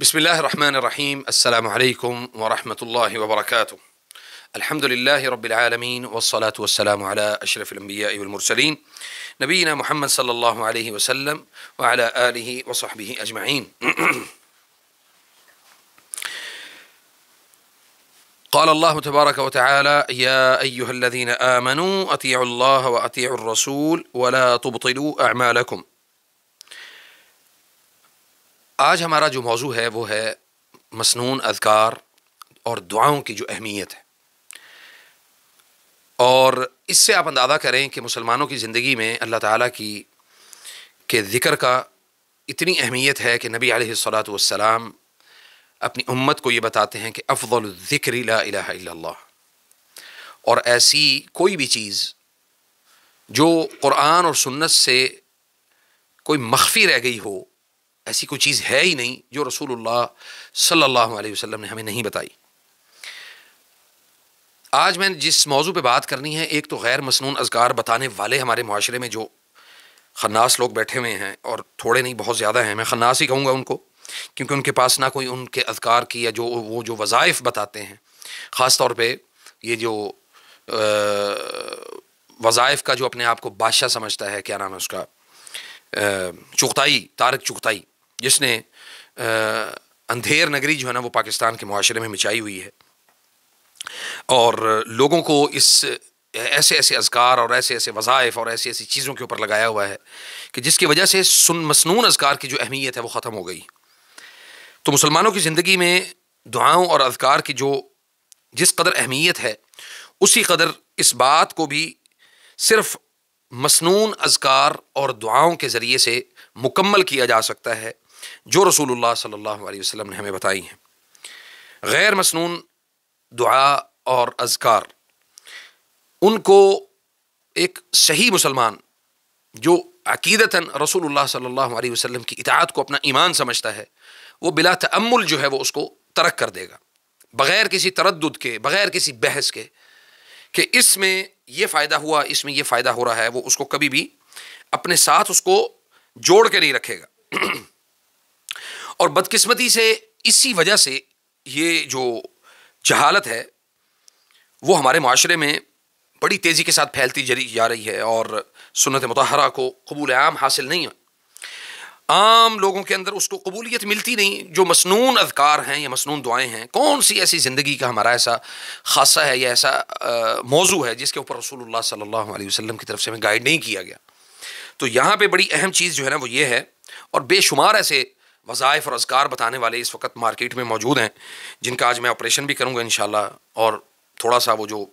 بسم الله الرحمن الرحيم. السلام عليكم ورحمة الله وبركاته. الحمد لله رب العالمين، والصلاة والسلام على أشرف الأنبياء والمرسلين نبينا محمد صلى الله عليه وسلم وعلى آله وصحبه أجمعين. قال الله تبارك وتعالى: يا أيها الذين آمنوا أطيعوا الله وأطيعوا الرسول ولا تبطلوا أعمالكم. آج ہمارا جو موضوع ہے وہ ہے مسنون اذکار اور دعاؤں کی جو اہمیت ہے، اور اس سے آپ اندازہ کریں کہ مسلمانوں کی زندگی میں اللہ تعالیٰ کے ذکر کا اتنی اہمیت ہے کہ نبی علیہ الصلاۃ والسلام اپنی امت کو یہ بتاتے ہیں کہ افضل الذکر لا الہ الا اللہ، اور ایسی کوئی بھی چیز جو قرآن اور سنت سے کوئی مخفی رہ گئی ہو، ایسی کوئی چیز ہے ہی نہیں جو رسول اللہ صلی اللہ علیہ وسلم نے ہمیں نہیں بتائی۔ آج میں جس موضوع پہ بات کرنی ہے، ایک تو غیر مسنون اذکار بتانے والے ہمارے معاشرے میں جو خناس لوگ بیٹھے ہوئے ہیں، اور تھوڑے نہیں بہت زیادہ ہیں، میں خناس ہی کہوں گا ان کو، کیونکہ ان کے پاس نہ کوئی ان کے اذکار کی یا وہ جو وظائف بتاتے ہیں، خاص طور پہ یہ جو وظائف کا جو اپنے آپ کو بادشاہ سمجھتا ہے، کیا نام ہے اس کا، چغتائی، طارق چغتائی، جس نے اندھیر نگری جو ہے نا وہ پاکستان کے معاشرے میں مچائی ہوئی ہے، اور لوگوں کو اس ایسے ایسے اذکار اور ایسے ایسے وظائف اور ایسی ایسی چیزوں کے اوپر لگایا ہوا ہے کہ جس کی وجہ سے مسنون اذکار کی جو اہمیت ہے وہ ختم ہو گئی۔ تو مسلمانوں کی زندگی میں دعاؤں اور اذکار کی جس قدر اہمیت ہے، اسی قدر اس بات کو بھی صرف مسنون اذکار اور دعاؤں کے ذریعے سے مکمل کیا جا سکتا ہے جو رسول اللہ صلی اللہ علیہ وسلم نے ہمیں بتائی ہیں۔ غیر مسنون دعا اور اذکار، ان کو ایک صحیح مسلمان جو عقیدتاً رسول اللہ صلی اللہ علیہ وسلم کی اطاعت کو اپنا ایمان سمجھتا ہے، وہ بلا تأمل جو ہے وہ اس کو ترک کر دے گا، بغیر کسی تردد کے، بغیر کسی بحث کے کہ اس میں یہ فائدہ ہوا، اس میں یہ فائدہ ہو رہا ہے، وہ اس کو کبھی بھی اپنے ساتھ اس کو جوڑ کے نہیں رکھے گا۔ اور بدقسمتی سے اسی وجہ سے یہ جو جہالت ہے وہ ہمارے معاشرے میں بڑی تیزی کے ساتھ پھیلتی جا رہی ہے، اور سنت مطہرہ کو قبول عام حاصل نہیں ہے۔ عام لوگوں کے اندر اس کو قبولیت ملتی نہیں۔ جو مسنون اذکار ہیں یا مسنون دعائیں ہیں، کون سی ایسی زندگی کا ہمارا ایسا خاصہ ہے یا ایسا موضوع ہے جس کے اوپر رسول اللہ صلی اللہ علیہ وسلم کی طرف سے ہمیں گائیڈ نہیں کیا گیا؟ تو یہاں پہ بڑی اہم چیز جو ہے نا وہ یہ ہے، اور بے شمار ایسے وظائف اور اذکار بتانے والے اس وقت مارکیٹ میں موجود ہیں جن کا آج میں آپریشن بھی کروں گا انشاءاللہ، اور تھوڑا سا وہ جو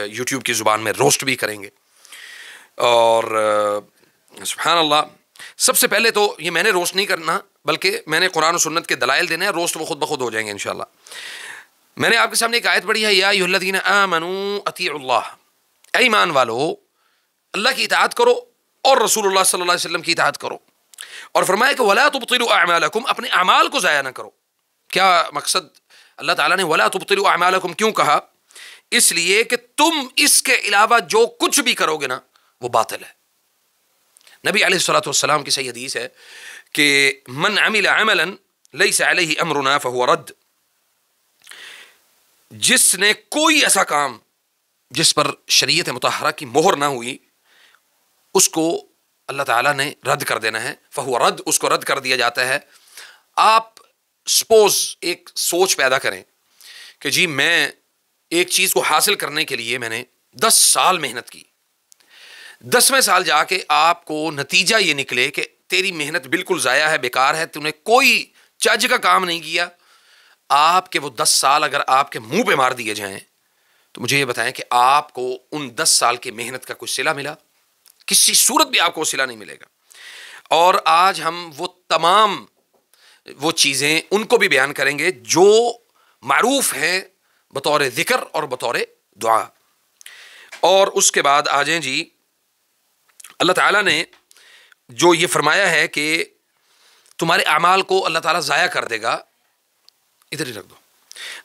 یوٹیوب کی زبان میں روسٹ بھی کریں گے۔ اور سبحان اللہ، سب سے پہلے تو یہ میں نے روسٹ نہیں کرنا، بلکہ میں نے قرآن و سنت کے دلائل دینے ہیں، روسٹ وہ خود بخود ہو جائیں گے انشاءاللہ۔ میں نے آپ کے سامنے ایک آیت پڑھی ہے، یا ایھا الذین آمنوا اطیعوا اللہ، اے ایمان والو اللہ کی اطاعت کرو اور رسول اللہ صلی اللہ علیہ وسلم کی اطاعت کرو، اور فرمایا کہ ولا تبطلوا اعمالکم، اپنے اعمال کو ضائع نہ کرو۔ کیا مقصد اللہ تعالیٰ نے ولا تبطلوا اعمالکم کیوں کہا؟ اس لیے کہ تم اس کے علاوہ جو کچھ بھی کرو گے نا وہ باطل ہے۔ نبی علیہ الصلوۃ والسلام کی صحیح حدیث ہے کہ من عمل عملا لیس علیہ امرنا فہو رد، جس نے کوئی ایسا کام جس پر شریعت مطہرہ کی مہر نہ ہوئی، اس کو اللہ تعالیٰ نے رد کر دینا ہے، فہو رد، اس کو رد کر دیا جاتا ہے۔ آپ سپوز ایک سوچ پیدا کریں کہ جی میں ایک چیز کو حاصل کرنے کے لیے میں نے 10 سال محنت کی، 10ویں سال جا کے آپ کو نتیجہ یہ نکلے کہ تیری محنت بالکل ضائع ہے، بیکار ہے، تو نے کوئی چج کا کام نہیں کیا، آپ کے وہ 10 سال اگر آپ کے منہ پہ مار دیے جائیں تو مجھے یہ بتائیں کہ آپ کو ان 10 سال کی محنت کا کوئی صلہ ملا؟ کسی صورت بھی آپ کو صلہ نہیں ملے گا۔ اور آج ہم وہ تمام وہ چیزیں ان کو بھی بیان کریں گے جو معروف ہیں بطور ذکر اور بطور دعا۔ اور اس کے بعد آ جائیں جی، اللہ تعالیٰ نے جو یہ فرمایا ہے کہ تمہارے اعمال کو اللہ تعالیٰ ضائع کر دے گا، ادھر ہی رکھ دو،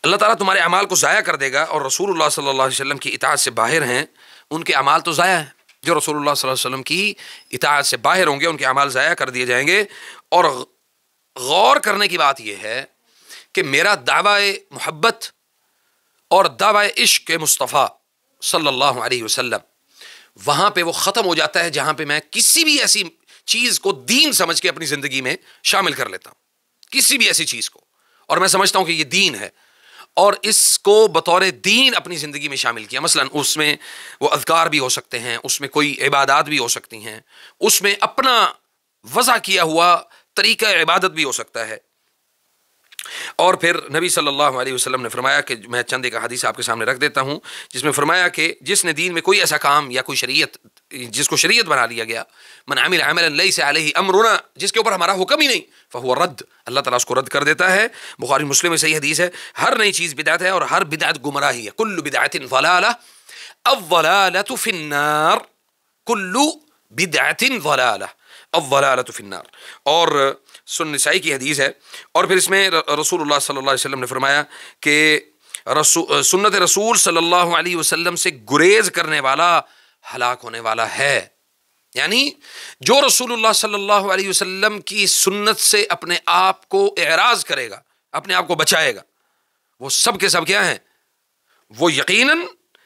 اللہ تعالیٰ تمہارے اعمال کو ضائع کر دے گا، اور رسول اللہ صلی اللہ علیہ وسلم کی اطاعت سے باہر ہیں ان کے اعمال تو ضائع ہیں۔ جو رسول اللہ صلی اللہ علیہ وسلم کی اطاعت سے باہر ہوں گے ان کے اعمال ضائع کر دیے جائیں گے، اور غور کرنے کی بات یہ ہے کہ میرا دعوی محبت اور دعوی عشق مصطفیٰ صلی اللہ علیہ وسلم وہاں پہ وہ ختم ہو جاتا ہے جہاں پہ میں کسی بھی ایسی چیز کو دین سمجھ کے اپنی زندگی میں شامل کر لیتا ہوں، کسی بھی ایسی چیز کو، اور میں سمجھتا ہوں کہ یہ دین ہے اور اس کو بطور دین اپنی زندگی میں شامل کیا۔ مثلا اس میں وہ اذکار بھی ہو سکتے ہیں، اس میں کوئی عبادات بھی ہو سکتی ہیں، اس میں اپنا وضع کیا ہوا طریقہ عبادت بھی ہو سکتا ہے۔ اور پھر نبی صلی اللہ علیہ وسلم نے فرمایا کہ میں چند ایک حدیث آپ کے سامنے رکھ دیتا ہوں جس میں فرمایا کہ جس نے دین میں کوئی ایسا کام یا کوئی شریعت جس کو شریعت بنا لیا گیا، من عمل عملا لیس علیہ امرنا، جس کے اوپر ہمارا حکم ہی نہیں، فہو رد، اللہ تعالیٰ اس کو رد کر دیتا ہے۔ بخاری مسلم میں صحیح حدیث ہے، ہر نئی چیز بدعت ہے اور ہر بدعت گمراہی ہے، کل بدعت ضلالہ الضلالۃ فی النار، کل بدعت ضلالہ الضلالۃ فی النار۔ اور سنن نسائی کی حدیث ہے، اور پھر اس میں رسول اللہ صلی اللہ علیہ وسلم نے فرمایا کہ سنت رسول صلی اللہ علیہ وسلم سے گریز کرنے والا ہلاک ہونے والا ہے، یعنی جو رسول اللہ صلی اللہ علیہ وسلم کی سنت سے اپنے آپ کو اعراض کرے گا، اپنے آپ کو بچائے گا، وہ سب کے سب کیا ہیں؟ وہ یقیناً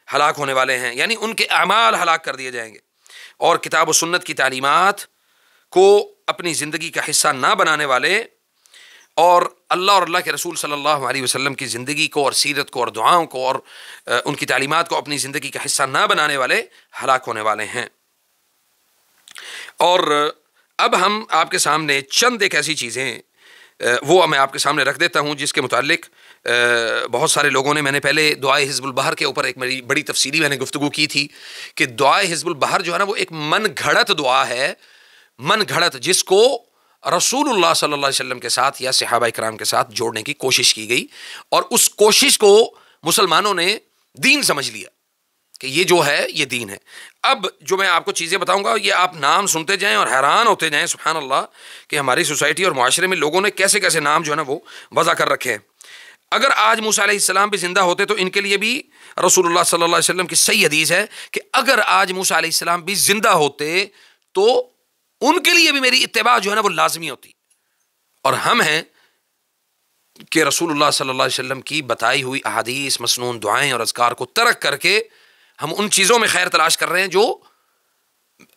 ہلاک ہونے والے ہیں، یعنی ان کے اعمال ہلاک کر دیے جائیں گے۔ اور کتاب و سنت کی تعلیمات کو اپنی زندگی کا حصہ نہ بنانے والے اور اللہ کے رسول صلی اللہ علیہ وسلم کی زندگی کو اور سیرت کو اور دعاؤں کو اور ان کی تعلیمات کو اپنی زندگی کا حصہ نہ بنانے والے ہلاک ہونے والے ہیں۔ اور اب ہم آپ کے سامنے چند ایک ایسی چیزیں وہ میں آپ کے سامنے رکھ دیتا ہوں جس کے متعلق بہت سارے لوگوں نے، میں نے پہلے دعائے حزب البحر کے اوپر ایک بڑی تفصیلی میں نے گفتگو کی تھی کہ دعائے حزب البحر جو ہے نا وہ ایک من گھڑت دعا ہے، من گھڑت، جس کو رسول اللہ صلی اللہ علیہ وسلم کے ساتھ یا صحابہ کرام کے ساتھ جوڑنے کی کوشش کی گئی، اور اس کوشش کو مسلمانوں نے دین سمجھ لیا کہ یہ جو ہے یہ دین ہے۔ اب جو میں آپ کو چیزیں بتاؤں گا یہ آپ نام سنتے جائیں اور حیران ہوتے جائیں، سبحان اللہ، کہ ہماری سوسائٹی اور معاشرے میں لوگوں نے کیسے کیسے نام جو ہے نا وہ وضع کر رکھے ہیں۔ اگر آج موسیٰ علیہ السلام بھی زندہ ہوتے تو ان کے لیے بھی رسول اللہ صلی اللہ علیہ وسلم کی صحیح حدیث ہے کہ اگر آج موسیٰ علیہ السلام بھی زندہ ہوتے تو ان کے لیے بھی میری اتباع جو ہے نا وہ لازمی ہوتی، اور ہم ہیں کہ رسول اللہ صلی اللہ علیہ وسلم کی بتائی ہوئی احادیث، مسنون دعائیں اور اذکار کو ترک کر کے ہم ان چیزوں میں خیر تلاش کر رہے ہیں جو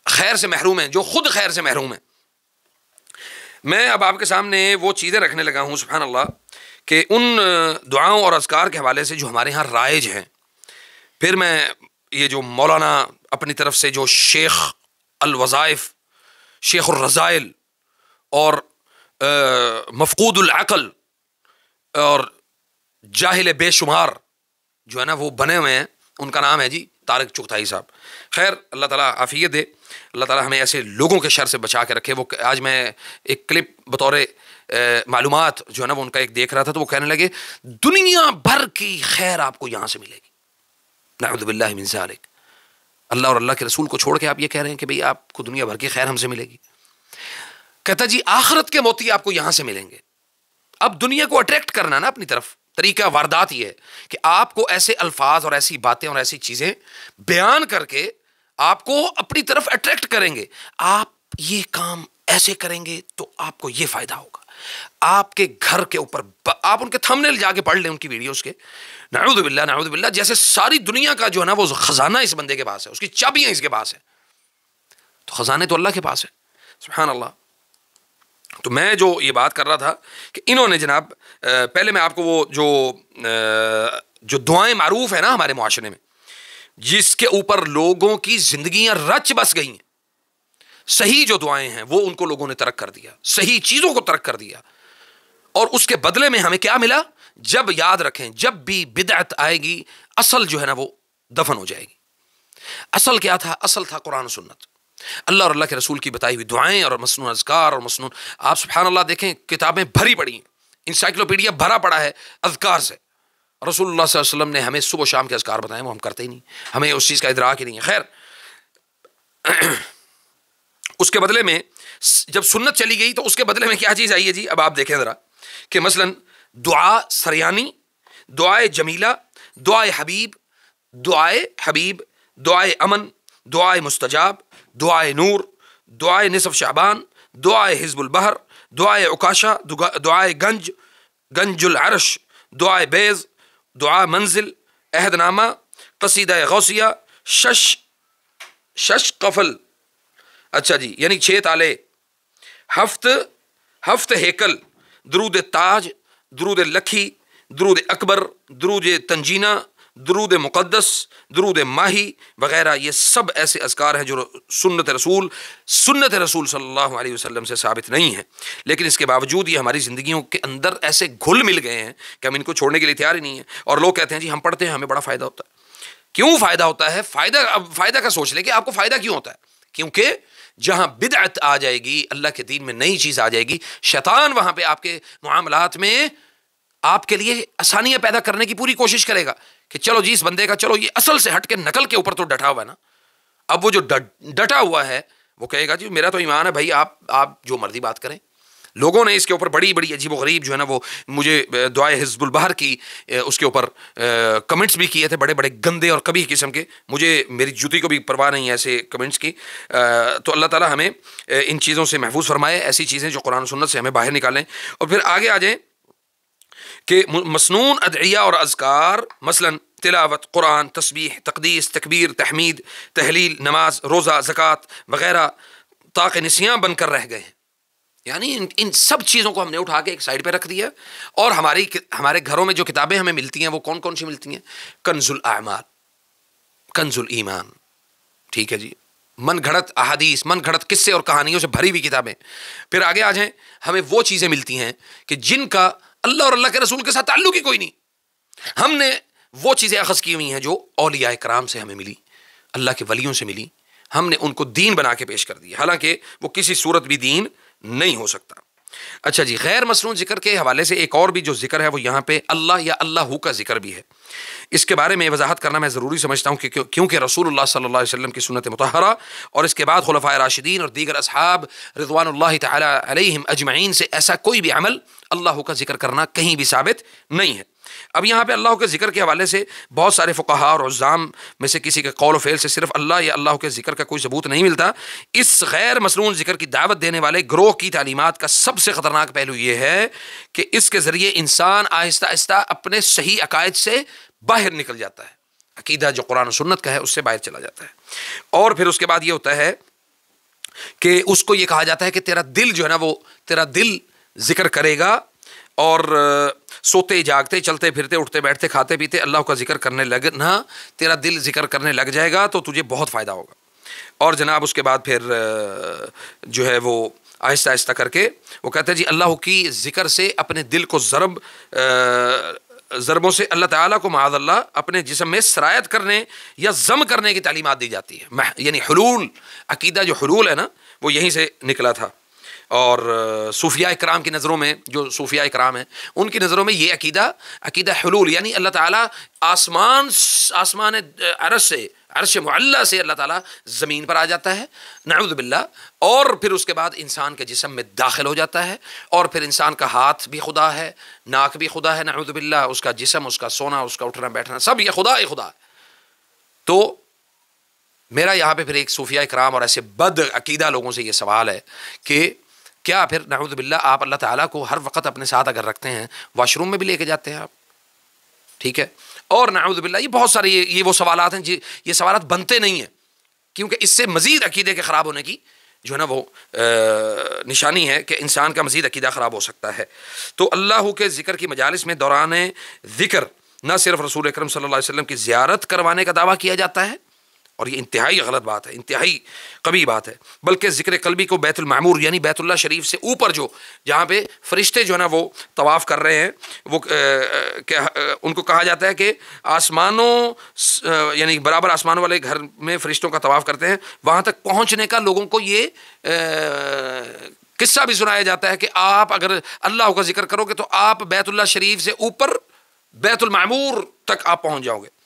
خیر سے محروم ہیں، جو خود خیر سے محروم ہیں۔ میں اب آپ کے سامنے وہ چیزیں رکھنے لگا ہوں سبحان اللہ کہ ان دعاؤں اور اذکار کے حوالے سے جو ہمارے ہاں رائج ہیں، پھر میں یہ جو مولانا اپنی طرف سے جو شیخ الوظائف، شیخ الرذائل اور مفقود العقل اور جاہل بے شمار جو ہے نا وہ بنے ہوئے ہیں، ان کا نام ہے جی طارق چغتائی صاحب۔ خیر، اللہ تعالیٰ عافیت دے، اللہ تعالیٰ ہمیں ایسے لوگوں کے شر سے بچا کے رکھے۔ وہ آج میں ایک کلپ بطور معلومات جو ہے نا وہ ان کا ایک دیکھ رہا تھا، تو وہ کہنے لگے دنیا بھر کی خیر آپ کو یہاں سے ملے گی، نعوذ باللہ من ذالک۔ اللہ اور اللہ کے رسول کو چھوڑ کے آپ یہ کہہ رہے ہیں کہ بھئی آپ کو دنیا بھر کی خیر ہم سے ملے گی۔ کہتا جی آخرت کے موتی آپ کو یہاں سے ملیں گے۔ اب دنیا کو اٹریکٹ کرنا نا اپنی طرف، طریقہ واردات یہ ہے کہ آپ کو ایسے الفاظ اور ایسی باتیں اور ایسی چیزیں بیان کر کے آپ کو اپنی طرف اٹریکٹ کریں گے۔ آپ یہ کام ایسے کریں گے تو آپ کو یہ فائدہ ہوگا، آپ کے گھر کے اوپر آپ ان کے تھمبنیل جا کے پڑھ لیں ان کی ویڈیوز کے، نعوذ باللہ، جیسے ساری دنیا کا جو ہے نا وہ خزانہ اس بندے کے پاس ہے، اس کی چابیاں اس کے پاس ہیں، تو خزانے تو اللہ کے پاس ہے، سبحان اللہ۔ تو میں جو یہ بات کر رہا تھا کہ انہوں نے جناب پہلے میں آپ کو وہ جو دعائیں معروف ہیں نا ہمارے معاشرے میں، جس کے اوپر لوگوں کی زندگیاں رچ بس گئی ہیں، صحیح جو دعائیں ہیں وہ ان کو لوگوں نے ترک کر دیا، صحیح چیزوں کو ترک کر دیا، اور اس کے بدلے میں ہمیں کیا ملا؟ جب یاد رکھیں جب بھی بدعت آئے گی اصل جو ہے نا وہ دفن ہو جائے گی۔ اصل کیا تھا؟ اصل تھا قرآن و سنت، اللہ اور اللہ کے رسول کی بتائی ہوئی دعائیں اور مسنون اذکار اور مسنون، آپ سبحان اللہ دیکھیں کتابیں بھری پڑی ہیں، انسائکلوپیڈیا بھرا پڑا ہے اذکار سے۔ رسول اللہ صلی اللہ علیہ وسلم نے ہمیں صبح و شام کے اذکار بتائے، وہ ہم کرتے ہی نہیں، ہمیں اس چیز کا ادراک ہی نہیں ہے۔ خیر، اس کے بدلے میں جب سنت چلی گئی تو اس کے بدلے میں کیا چیز آئی ہے جی؟ اب آپ دیکھیں ذرا کہ مثلا دعا سریانی، دعائے جمیلہ، دعائے حبیب، دعائے امن، دعائے مستجاب، دعائے نور، دعائے نصف شعبان، دعائے حزب البحر، دعائے عکاشہ، دعائے گنج العرش، دعائے بیض، دعا منزل، عہد نامہ، قصیدہ غوثیہ، شش قفل، اچھا جی یعنی 6 تالے، ہفت ہیکل، درود تاج، درود لکھی، درود اکبر، درود تنجینہ، درود مقدس، درود ماہی وغیرہ، یہ سب ایسے اذکار ہیں جو سنت رسول صلی اللہ علیہ وسلم سے ثابت نہیں ہے، لیکن اس کے باوجود یہ ہماری زندگیوں کے اندر ایسے گھل مل گئے ہیں کہ ہم ان کو چھوڑنے کے لیے تیار ہی نہیں ہیں۔ اور لوگ کہتے ہیں جی ہم پڑھتے ہیں ہمیں بڑا فائدہ ہوتا ہے۔ کیوں فائدہ ہوتا ہے؟ فائدہ کا سوچ لیں کہ آپ کو فائدہ کیوں ہوتا ہے؟ کیونکہ جہاں بدعت آ جائے گی، اللہ کے دین میں نئی چیز آ جائے گی، شیطان وہاں پہ آپ کے معاملات میں آپ کے لیے آسانیاں پیدا کرنے کی پوری کوشش کرے گا کہ چلو جی اس بندے کا، چلو یہ اصل سے ہٹ کے نقل کے اوپر تو ڈٹا ہوا ہے نا، اب وہ جو ڈٹا ہوا ہے وہ کہے گا جی میرا تو ایمان ہے بھائی، آپ جو مرضی بات کریں۔ لوگوں نے اس کے اوپر بڑی عجیب و غریب جو ہے نا وہ مجھے دعائے حزب البحر کی اس کے اوپر کمنٹس بھی کیے تھے، بڑے گندے اور قبیح قسم کے، مجھے میری جوتی کو بھی پرواہ نہیں ہے ایسے کمنٹس کی۔ تو اللہ تعالیٰ ہمیں ان چیزوں سے محفوظ فرمائے، ایسی چیزیں جو قرآن و سنت سے ہمیں باہر نکالیں۔ اور پھر آگے آ جائیں کہ مسنون ادعیہ اور اذکار، مثلا تلاوت قرآن، تسبیح، تقدیس، تکبیر، تحمید، تحلیل، نماز، روزہ، زکوٰۃ وغیرہ طاق نسیاں بن کر رہ گئے ہیں۔ یعنی ان سب چیزوں کو ہم نے اٹھا کے ایک سائڈ پہ رکھ دیا، اور ہمارے گھروں میں جو کتابیں ہمیں ملتی ہیں وہ کون سی ملتی ہیں؟ کنز الاعمال، کنز الایمان، ٹھیک ہے جی، من گھڑت احادیث، من گھڑت قصے اور کہانیوں سے بھری ہوئی کتابیں۔ پھر آگے آ جائیں، ہمیں وہ چیزیں ملتی ہیں کہ جن کا اللہ اور اللہ کے رسول کے ساتھ تعلق ہی کوئی نہیں۔ ہم نے وہ چیزیں اخذ کی ہوئی ہیں جو اولیاء کرام سے ہمیں ملی، اللہ کے ولیوں سے ملی، ہم نے ان کو دین بنا کے پیش کر دیا، حالانکہ وہ کسی صورت بھی دین نہیں ہو سکتا۔ اچھا جی، غیر مسنون ذکر کے حوالے سے ایک اور بھی جو ذکر ہے وہ یہاں پہ اللہ یا اللہ کا ذکر بھی ہے۔ اس کے بارے میں وضاحت کرنا میں ضروری سمجھتا ہوں کہ کیونکہ رسول اللہ صلی اللہ علیہ وسلم کی سنت مطہرہ اور اس کے بعد خلفائے راشدین اور دیگر اصحاب رضوان اللہ تعالی علیہم اجمعین سے ایسا کوئی بھی عمل اللہ کا ذکر کرنا کہیں بھی ثابت نہیں ہے۔ اب یہاں پہ اللہ کے ذکر کے حوالے سے بہت سارے فقہاء اور عزام میں سے کسی کے قول و فعل سے صرف اللہ یا اللہ کے ذکر کا کوئی ثبوت نہیں ملتا۔ اس غیر مسنون ذکر کی دعوت دینے والے گروہ کی تعلیمات کا سب سے خطرناک پہلو یہ ہے کہ اس کے ذریعے انسان آہستہ آہستہ اپنے صحیح عقائد سے باہر نکل جاتا ہے، عقیدہ جو قرآن و سنت کا ہے اس سے باہر چلا جاتا ہے۔ اور پھر اس کے بعد یہ ہوتا ہے کہ اس کو یہ کہا جاتا ہے کہ تیرا دل جو ہے نا وہ تیرا دل ذکر کرے گا، اور سوتے جاگتے، چلتے پھرتے، اٹھتے بیٹھتے، کھاتے پیتے اللہ کا ذکر کرنے لگنا، تیرا دل ذکر کرنے لگ جائے گا تو تجھے بہت فائدہ ہوگا۔ اور جناب اس کے بعد پھر جو ہے وہ آہستہ آہستہ کر کے وہ کہتے ہیں جی اللہ کی ذکر سے اپنے دل کو ضربوں سے اللہ تعالیٰ کو معاذ اللہ اپنے جسم میں سرایت کرنے یا ضم کرنے کی تعلیمات دی جاتی ہے۔ یعنی حلول، عقیدہ جو حلول ہے نا وہ یہیں سے نکلا تھا۔ اور صوفیاء کرام کی نظروں میں، جو صوفیاء کرام ہیں ان کی نظروں میں یہ عقیدہ حلول، یعنی اللہ تعالیٰ آسمان عرش سے، عرش معلیٰ سے اللہ تعالیٰ زمین پر آ جاتا ہے، نعوذ باللہ، اور پھر اس کے بعد انسان کے جسم میں داخل ہو جاتا ہے، اور پھر انسان کا ہاتھ بھی خدا ہے، ناک بھی خدا ہے، نعوذ باللہ، اس کا جسم، اس کا سونا، اس کا اٹھنا بیٹھنا، سب یہ خدا ہے۔ تو میرا یہاں پہ پھر ایک صوفیاء کرام اور ایسے بد عقیدہ لوگوں سے یہ سوال ہے کہ کیا پھر نعوذ باللہ آپ اللہ تعالیٰ کو ہر وقت اپنے ساتھ اگر رکھتے ہیں، واش روم میں بھی لے کے جاتے ہیں آپ؟ ٹھیک ہے، اور نعوذ باللہ یہ بہت سارے یہ وہ سوالات ہیں جی، یہ سوالات بنتے نہیں ہیں، کیونکہ اس سے مزید عقیدے کے خراب ہونے کی جو ہے نا وہ نشانی ہے کہ انسان کا مزید عقیدہ خراب ہو سکتا ہے۔ تو اللہ کے ذکر کی مجالس میں دوران ذکر نہ صرف رسول اکرم صلی اللہ علیہ وسلم کی زیارت کروانے کا دعویٰ کیا جاتا ہے، اور یہ انتہائی غلط بات ہے، انتہائی قبیح بات ہے، بلکہ ذکر قلبی کو بیت المعمور یعنی بیت اللہ شریف سے اوپر جہاں پہ فرشتے جو ہے نا وہ طواف کر رہے ہیں، وہ ان کو کہا جاتا ہے کہ آسمانوں یعنی برابر آسمانوں والے گھر میں فرشتوں کا طواف کرتے ہیں، وہاں تک پہنچنے کا لوگوں کو یہ قصہ بھی سنایا جاتا ہے کہ آپ اگر اللہ کا ذکر کرو گے تو آپ بیت اللہ شریف سے اوپر بیت المعمور تک آپ پہنچ جاؤ گے۔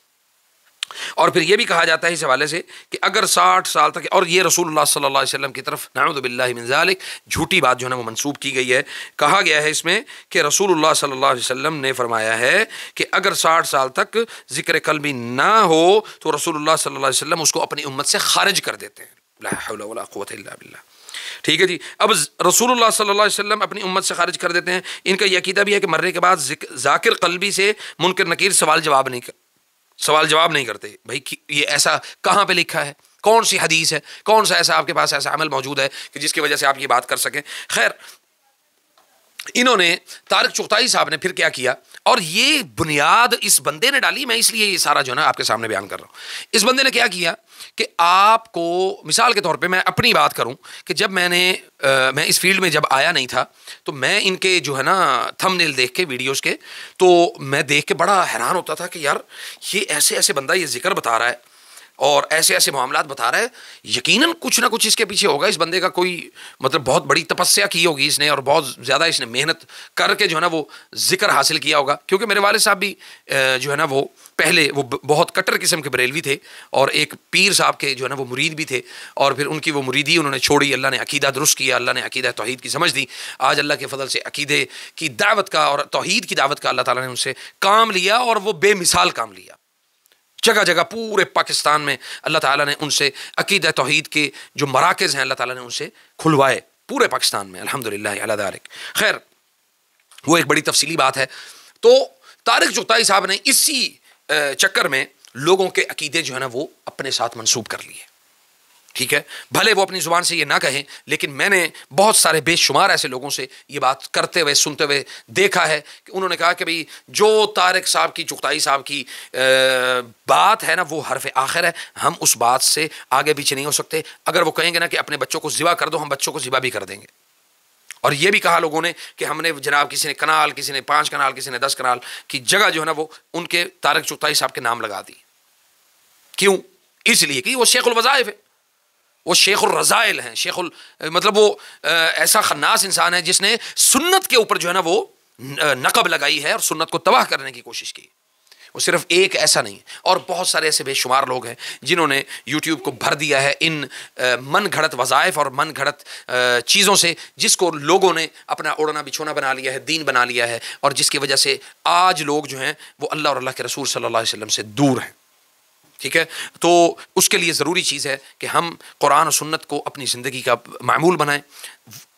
اور پھر یہ بھی کہا جاتا ہے اس حوالے سے کہ اگر 60 سال تک، اور یہ رسول اللہ صلی اللہ علیہ وسلم کی طرف نعوذ باللہ من ذالک جھوٹی بات جو ہے نا وہ منسوب کی گئی ہے، کہا گیا ہے اس میں کہ رسول اللہ صلی اللہ علیہ وسلم نے فرمایا ہے کہ اگر 60 سال تک ذکر قلبی نہ ہو تو رسول اللہ صلی اللہ علیہ وسلم اس کو اپنی امت سے خارج کر دیتے ہیں۔ لا حول ولا قوت الا باللہ۔ ٹھیک ہے جی. اب رسول اللہ صلی اللہ علیہ وسلم اپنی امت سے خارج کر دیتے ہیں. ان کا یہ عقیدہ بھی ہے کہ مرنے کے بعد ذاکر قلبی سے منکر نکیر سوال جواب نہیں کرتے. بھائی یہ ایسا کہاں پہ لکھا ہے؟ کون سی حدیث ہے؟ کون سا ایسا آپ کے پاس ایسا عمل موجود ہے کہ جس کی وجہ سے آپ یہ بات کر سکیں؟ خیر، انہوں نے طارق چغتائی صاحب نے پھر کیا کیا، اور یہ بنیاد اس بندے نے ڈالی. میں اس لیے یہ سارا جو ہے نا آپ کے سامنے بیان کر رہا ہوں. اس بندے نے کیا کیا کہ آپ کو مثال کے طور پہ میں اپنی بات کروں کہ جب میں اس فیلڈ میں جب آیا نہیں تھا تو میں ان کے جو ہے نا تھم نیل دیکھ کے ویڈیوز کے، تو میں دیکھ کے بڑا حیران ہوتا تھا کہ یار یہ ایسے ایسے بندہ یہ ذکر بتا رہا ہے اور ایسے ایسے معاملات بتا رہا ہے، یقیناً کچھ نہ کچھ اس کے پیچھے ہوگا. اس بندے کا کوئی مطلب بہت بڑی تپسیا کی ہوگی اس نے، اور بہت زیادہ اس نے محنت کر کے جو ہے نا وہ ذکر حاصل کیا ہوگا. کیونکہ میرے والد صاحب بھی جو ہے نا وہ پہلے وہ بہت کٹر قسم کے بریلوی تھے، اور ایک پیر صاحب کے جو ہے نا وہ مرید بھی تھے، اور پھر ان کی وہ مریدی انہوں نے چھوڑی. اللہ نے عقیدہ درست کیا، اللہ نے عقیدہ توحید کی سمجھ دی. آج اللہ کے فضل سے عقیدے کی دعوت کا اور توحید کی دعوت کا اللہ تعالیٰ نے ان سے کام لیا، اور وہ بے مثال کام لیا. جگہ جگہ پورے پاکستان میں اللہ تعالیٰ نے ان سے عقیدہ توحید کے جو مراکز ہیں اللہ تعالیٰ نے ان سے کھلوائے پورے پاکستان میں، الحمدللہ علی ذالک. خیر، وہ ایک بڑی تفصیلی بات ہے. تو طارق چغتائی صاحب نے اسی چکر میں لوگوں کے عقیدے جو ہے نا وہ اپنے ساتھ منسوب کر لیے. ٹھیک ہے، بھلے وہ اپنی زبان سے یہ نہ کہیں، لیکن میں نے بہت سارے بے شمار ایسے لوگوں سے یہ بات کرتے ہوئے سنتے ہوئے دیکھا ہے کہ انہوں نے کہا کہ بھئی جو طارق صاحب کی چغتائی صاحب کی بات ہے نا وہ حرف آخر ہے، ہم اس بات سے آگے پیچھے نہیں ہو سکتے. اگر وہ کہیں گے نا کہ اپنے بچوں کو ذبح کر دو، ہم بچوں کو ذبح بھی کر دیں گے. اور یہ بھی کہا لوگوں نے کہ ہم نے جناب کسی نے کنال، کسی نے 5 کنال، کسی نے 10 کنال کی جگہ جو ہے نا وہ ان کے طارق چغتائی صاحب کے نام لگا دی. کیوں؟ اس لیے کہ وہ شیخ الوظائف ہے، وہ شیخ الرذائل ہیں، مطلب وہ ایسا خناس انسان ہے جس نے سنت کے اوپر جو ہے نا وہ نقب لگائی ہے اور سنت کو تباہ کرنے کی کوشش کی. وہ صرف ایک ایسا نہیں، اور بہت سارے ایسے بے شمار لوگ ہیں جنہوں نے یوٹیوب کو بھر دیا ہے ان من گھڑت وظائف اور من گھڑت چیزوں سے، جس کو لوگوں نے اپنا اوڑھنا بچھونا بنا لیا ہے، دین بنا لیا ہے، اور جس کی وجہ سے آج لوگ جو ہیں وہ اللہ اور اللہ کے رسول صلی اللہ علیہ وسلم سے دور ہیں. ٹھیک ہے، تو اس کے لیے ضروری چیز ہے کہ ہم قرآن و سنت کو اپنی زندگی کا معمول بنائیں.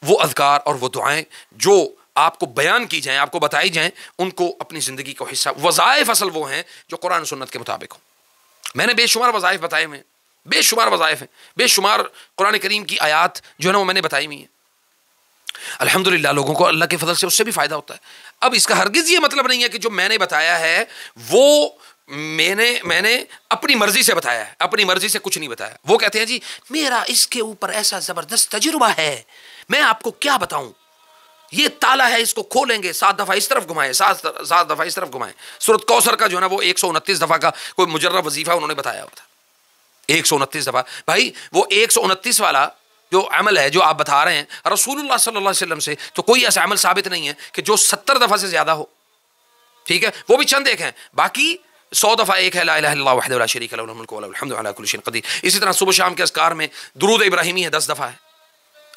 وہ اذکار اور وہ دعائیں جو آپ کو بیان کی جائیں، آپ کو بتائی جائیں، ان کو اپنی زندگی کو حصہ. وظائف اصل وہ ہیں جو قرآن و سنت کے مطابق ہوں. میں نے بے شمار وظائف بتائے ہوئے ہیں، بے شمار وظائف ہیں، بے شمار قرآن کریم کی آیات جو ہے نا وہ میں نے بتائی ہوئی ہیں. الحمدللہ لوگوں کو اللہ کے فضل سے اس سے بھی فائدہ ہوتا ہے. اب اس کا ہرگز یہ مطلب نہیں ہے کہ جو میں نے بتایا ہے وہ میں نے اپنی مرضی سے بتایا ہے، اپنی مرضی سے کچھ نہیں بتایا. وہ کہتے ہیں جی میرا اس کے اوپر ایسا زبردست تجربہ ہے، میں آپ کو کیا بتاؤں، یہ تالا ہے، اس کو کھولیں گے 7 دفعہ اس طرف گھمائیں، 7 دفعہ اس طرف گھمائیں. سورۃ کوثر کا جو ہے نا وہ 129 دفعہ کا کوئی مجرب وظیفہ انہوں نے بتایا ہوا تھا. 129 دفعہ. بھائی وہ 129 والا جو عمل ہے جو آپ بتا رہے ہیں رسول اللہ صلی اللہ علیہ وسلم سے تو کوئی ایسا عمل ثابت نہیں ہے کہ جو 70 دفعہ سے زیادہ ہو. ٹھیک ہے، وہ بھی چند ایک ہیں، باقی 100 دفعہ ایک ہے لا الہ الا اللہ وحدہ لا شریک لہ لہ الملک ولہ الحمد علی کل شیء قدیر. اسی طرح صبح شام کے اذکار میں درود ابراہیمی ہے 10 دفعہ ہے.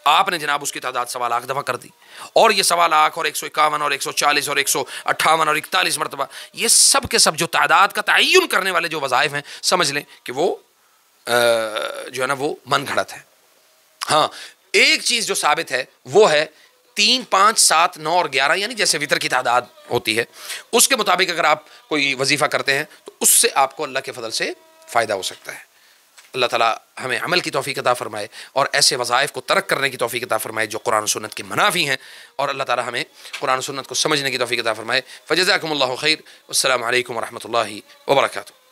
آپ نے جناب اس کی تعداد 1.25 لاکھ دفعہ کر دی، اور یہ 1.25 لاکھ اور 151 اور 140 اور 158 اور 41 مرتبہ، یہ سب کے سب جو تعداد کا تعین کرنے والے جو وظائف ہیں، سمجھ لیں کہ وہ جو ہے نا وہ من گھڑت ہے. ہاں، ایک چیز جو ثابت ہے وہ ہے 3 5 7 9 اور 11، یعنی جیسے وتر کی تعداد ہوتی ہے اس کے مطابق اگر آپ کوئی وظیفہ کرتے ہیں تو اس سے آپ کو اللہ کے فضل سے فائدہ ہو سکتا ہے. اللہ تعالیٰ ہمیں عمل کی توفیق عطا فرمائے اور ایسے وظائف کو ترک کرنے کی توفیق عطا فرمائے جو قرآن و سنت کے منافی ہیں، اور اللہ تعالیٰ ہمیں قرآن و سنت کو سمجھنے کی توفیق عطا فرمائے. فجزاکم اللہ خیر، والسلام علیکم ورحمۃ اللہ وبرکاتہ.